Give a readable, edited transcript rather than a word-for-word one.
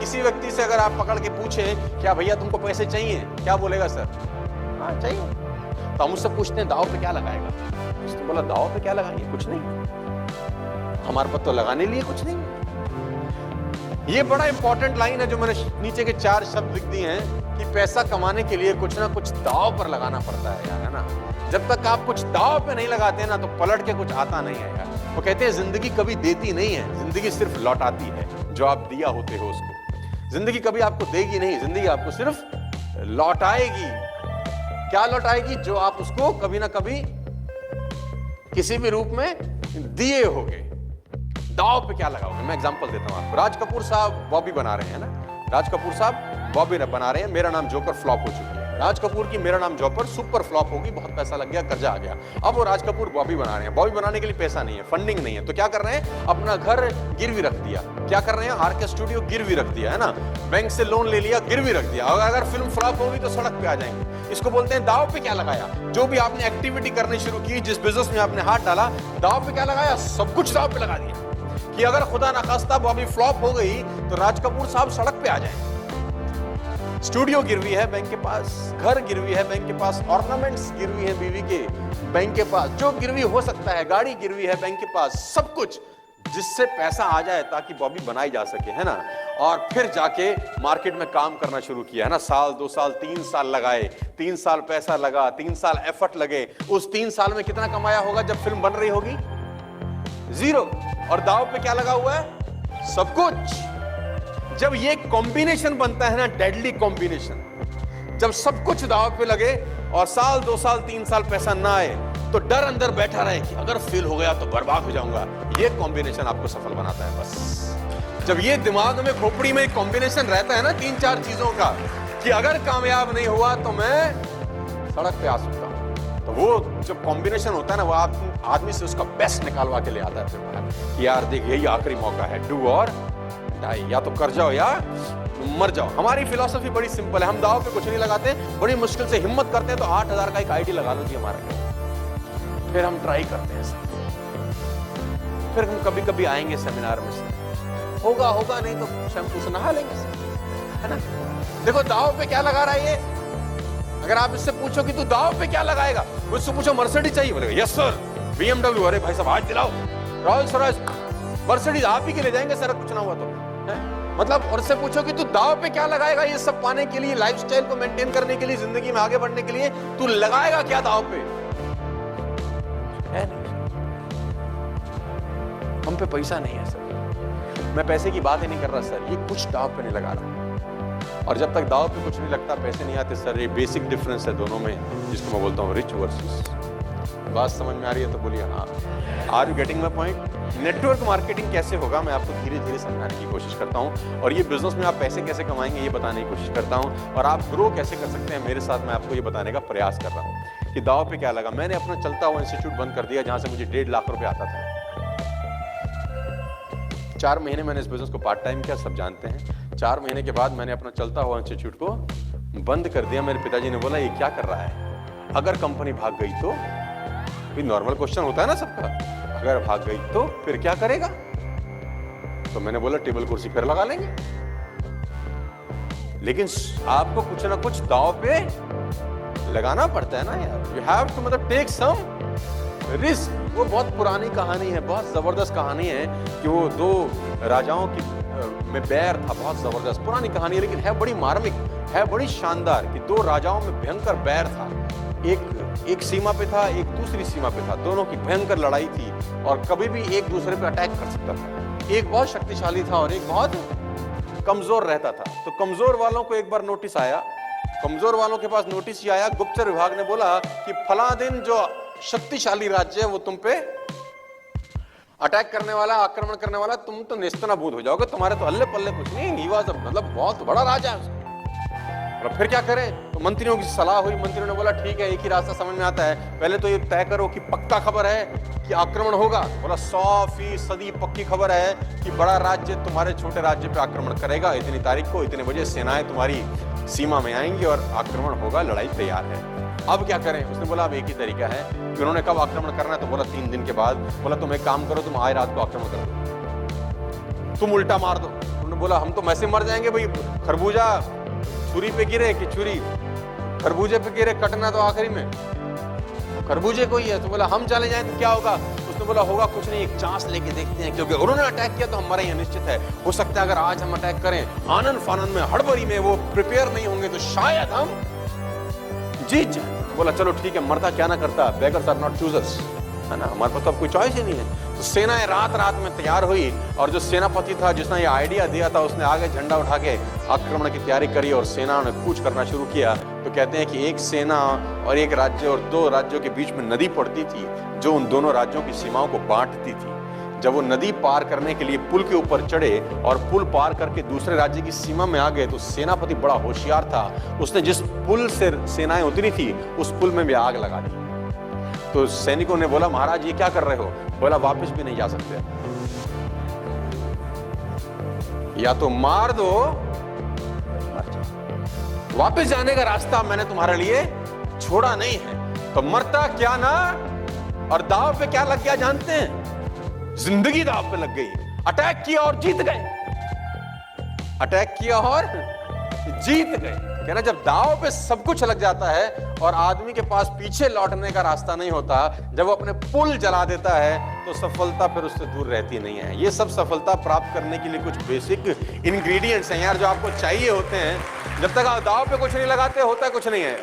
किसी व्यक्ति से अगर आप पकड़ के पूछे क्या भैया तुमको पैसे चाहिए, क्या बोलेगा सर? हाँ चाहिए। तो हम उससे पूछते हैं दाव पे क्या लगाएगा? उसने बोला दाव पे क्या लगाएंगे, कुछ नहीं, हमारे पास तो लगाने लिए कुछ नहीं। ये बड़ा इंपॉर्टेंट लाइन है जो मैंने नीचे के 4 शब्द लिख दिए हैं कि पैसा कमाने के लिए कुछ ना कुछ दाव पर लगाना पड़ता है यार, है ना। जब तक आप कुछ दाव पे नहीं लगाते हैं ना तो पलट के कुछ आता नहीं है यार। वो कहते हैं जिंदगी कभी देती नहीं है, जिंदगी सिर्फ लौटाती है जो आप दिया होते हो उसको। जिंदगी कभी आपको देगी नहीं, जिंदगी आपको सिर्फ लौटाएगी। क्या लौटाएगी? जो आप उसको कभी ना कभी किसी भी रूप में दिए होगे। दाव पे क्या लगाओगे? मैं एग्जांपल देता हूं आपको। राज कपूर साहब बॉबी बना रहे हैं ना, राज कपूर साहब बॉबी बना रहे हैं। मेरा नाम जोकर फ्लॉप हो चुकी है। राज कपूर की मेरा नाम जोकर सुपर फ्लॉप होगी, बहुत पैसा लग गया, कर्जा आ गया। अब वो राज कपूर बॉबी बना रहे हैं। बॉबी बनाने के लिए पैसा नहीं है, फंडिंग नहीं है, तो क्या कर रहे हैं? अपना घर गिरवी रख दिया। क्या कर रहे हैं? आरके स्टूडियो गिरवी रख दिया, है ना। बैंक से लोन ले लिया, गिरवी रख दिया। अगर फिल्म फ्लॉप होगी तो सड़क पे आ जाएंगे। इसको बोलते हैं दाव पे क्या लगाया। जो भी आपने एक्टिविटी करनी शुरू की, जिस बिजनेस में आपने हाथ डाला, दाव पे क्या लगाया? सब कुछ दाव पे लगा दिया कि अगर खुदा ना खास्ता बॉबी फ्लॉप हो गई तो राज कपूर साहब सड़क पे आ जाएंगे। स्टूडियो गिरवी है बैंक के पास, घर गिरवी है बैंक के पास, ऑर्नामेंट्स गिरवी है बीवी के बैंक के पास, जो गिरवी हो सकता है, गाड़ी गिरवी है बैंक के पास, सब कुछ जिससे पैसा आ जाए ताकि बॉबी बनाई जा सके, है ना। और फिर जाके मार्केट में काम करना शुरू किया, है ना। साल 2 साल 3 साल लगाए, 3 साल पैसा लगा, 3 साल एफर्ट लगे। उस 3 साल में कितना कमाया होगा जब फिल्म बन रही होगी? 0। और दाव पे क्या लगा हुआ है? सब कुछ। जब ये कॉम्बिनेशन बनता है ना, डेडली कॉम्बिनेशन, जब सब कुछ दाव पे लगे और साल 2 साल 3 साल पैसा ना आए तो डर अंदर बैठा रहे कि अगर फेल हो गया तो बर्बाद हो जाऊंगा, ये कॉम्बिनेशन आपको सफल बनाता है। बस जब ये दिमाग में, खोपड़ी में कॉम्बिनेशन रहता है ना 3-4 चीजों का कि अगर कामयाब नहीं हुआ तो मैं सड़क पे आ सकता हूं, तो वो जब कॉम्बिनेशन होता है ना, वो आदमी से उसका बेस्ट निकालवा के ले आता है फिर यार देख यही आखिरी मौका है, डू और डाई, या तो कर जाओ या मर जाओ। हमारी फिलॉसफी बड़ी सिंपल है, हम दाव पे कुछ नहीं लगाते, बड़ी मुश्किल से हिम्मत करते हैं तो 8000 का एक आईडी लगा लो जी हमारे, फिर हम ट्राई करते हैं सब। फिर हम कभी कभी आएंगे सेमिनार में से, होगा होगा नहीं तो शैम्पू से नहा लेंगे सर, है ना। देखो दाव पे क्या लगा रहा है ये। अगर आप इससे पूछो कि तू दाव पे क्या लगाएगा, मुझसे पूछो मर्सिडीज चाहिए, बोलेगा यस सर। BMW, अरे भाई साहब आज दिलाओ। रॉयल्स रॉयल्स, मर्सिडीज आप ही के ले जाएंगे सर कुछ ना हुआ तो, है? मतलब। और उससे पूछो कि तू दाव पे क्या लगाएगा ये सब पाने के लिए, लाइफस्टाइल को मेंटेन करने के लिए, जिंदगी में आगे बढ़ने के लिए तू लगाएगा क्या दाव पे? है नहीं, हम पे पैसा नहीं है सर। मैं पैसे की बात ही नहीं कर रहा सर, ये कुछ दाव पे नहीं लगा रहा। और जब तक दाव पे कुछ नहीं लगता, पैसे नहीं आते सर। ये बेसिक डिफरेंस है दोनों में, जिसको मैं बोलता हूँ रिच वर्सेस। बात समझ में आ रही है तो बोलिए हाँ। Are you getting my point? Network marketing कैसे होगा मैं आपको धीरे धीरे समझाने की कोशिश करता हूं, और ये बिजनेस में आप पैसे कैसे कमाएंगे ये बताने की कोशिश करता हूं, और आप ग्रो कैसे कर सकते हैं मेरे साथ, मैं आपको ये बताने का प्रयास कर रहा हूं कि दाव पे क्या लगा। मैंने अपना चलता हुआ इंस्टीट्यूट बंद कर दिया जहां से मुझे 1.5 लाख रुपए आता था। 4 महीने मैंने इस बिजनेस को पार्ट टाइम किया, सब जानते हैं। 4 महीने के बाद मैंने अपना चलता हुआ इंस्टीट्यूट को बंद कर दिया। मेरे पिताजी ने बोला ये क्या कर रहा है, अगर कंपनी भाग गई तो? नॉर्मल क्वेश्चन होता है ना सबका, अगर भाग गई तो फिर क्या करेगा? तो मैंने बोला टेबल कुर्सी फिर लगा लेंगे। लेकिन आपको कुछ ना कुछ दाव पे लगाना पड़ता है ना यार। यू हैव टू मतलब टेक सम रिस्क। वो बहुत पुरानी कहानी है, बहुत जबरदस्त कहानी है कि वो 2 राजाओं की में बैर था, बहुत जबरदस्त पुरानी कहानी है, लेकिन है बड़ी मार्मिक, है बड़ी शानदार कि 2 राजाओं में भयंकर बैर था। एक सीमा पे था, एक दूसरी सीमा पे था, दोनों की भयंकर लड़ाई थी और कभी भी एक दूसरे पे अटैक कर सकता था। एक बहुत शक्तिशाली था और एक बहुत कमजोर रहता था। तो कमजोर वालों को एक बार नोटिस आया, कमजोर वालों के पास नोटिस ये आया, गुप्तचर विभाग ने बोला कि फला दिन जो शक्तिशाली राज्य है वो तुम पे अटैक करने वाला, आक्रमण करने वाला, तुम तो नेस्तनाबूद हो जाओगे, तुम्हारे तो अल्ले पल्ले कुछ नहीं। ही वाज मतलब बहुत बड़ा राजा है। और फिर क्या करें? तो मंत्रियों की सलाह हुई, मंत्रियों ने बोला ठीक है एक ही रास्ता समझ में आता है, पहले तो ये तय करो कि पक्का खबर है कि आक्रमण होगा। बोला 100% पक्की खबर है कि बड़ा राज्य तुम्हारे छोटे राज्य पे आक्रमण करेगा, इतनी तारीख को इतने बजे सेनाएं तुम्हारी सीमा में आएंगी और आक्रमण होगा, लड़ाई तैयार है। अब क्या करें? उसने बोला अब एक ही तरीका है। कि उन्होंने कब आक्रमण करना है? तो बोला 3 दिन के बाद। बोला तुम एक काम करो, तुम आज रात को आक्रमण कर दो, तुम उल्टा मार दो। उन्होंने उसने बोला हम तो वैसे मर जाएंगे भाई, खरबूजा छुरी पे गिरे कि छुरी खरबूजे पे गिरे, कटना तो आखिरी में खरबूजे को ही है। तो बोला हम चले जाएं तो क्या होगा? उसने बोला होगा कुछ नहीं, एक चांस लेके देखते हैं, क्योंकि उन्होंने अटैक किया तो हम मरे हैं निश्चित है। हो सकता है अगर आज हम अटैक करें आनंद फानंद में, हड़बड़ी में, वो प्रिपेयर नहीं होंगे तो शायद हम जीत जाए। बोला चलो ठीक है, मरता क्या ना करता, बेगर्स आर नॉट चूजर्स, है ना, हमारे पास तो अब कोई चॉइस ही नहीं है। तो सेनाएं रात रात में तैयार हुई और जो सेनापति था जिसने ये आइडिया दिया था उसने आगे झंडा उठा के आक्रमण की तैयारी करी और सेना ने कूच करना शुरू किया। तो कहते हैं कि एक सेना और एक राज्य और दो राज्यों के बीच में नदी पड़ती थी जो उन दोनों राज्यों की सीमाओं को बांटती थी। जब वो नदी पार करने के लिए पुल के ऊपर चढ़े और पुल पार करके दूसरे राज्य की सीमा में आ गए तो सेनापति बड़ा होशियार था, उसने जिस पुल से सेनाएं उतरी थी उस पुल में भी आग लगा दी। तो सैनिकों ने बोला महाराज ये क्या कर रहे हो? बोला वापस भी नहीं जा सकते, या तो मार दो मर जाओ, वापस जाने का रास्ता मैंने तुम्हारे लिए छोड़ा नहीं है। तो मरता क्या ना, और दाव पे क्या लग गया जानते हैं? जिंदगी दाव पे लग गई। अटैक किया और जीत गए, अटैक किया और जीत गए। कहना जब दाव पे सब कुछ लग जाता है और आदमी के पास पीछे लौटने का रास्ता नहीं होता, जब वो अपने पुल जला देता है तो सफलता फिर उससे दूर रहती नहीं है। ये सब सफलता प्राप्त करने के लिए कुछ बेसिक इंग्रेडिएंट्स हैं यार जो आपको चाहिए होते हैं। जब तक आप दाव पे कुछ नहीं लगाते होता कुछ नहीं है।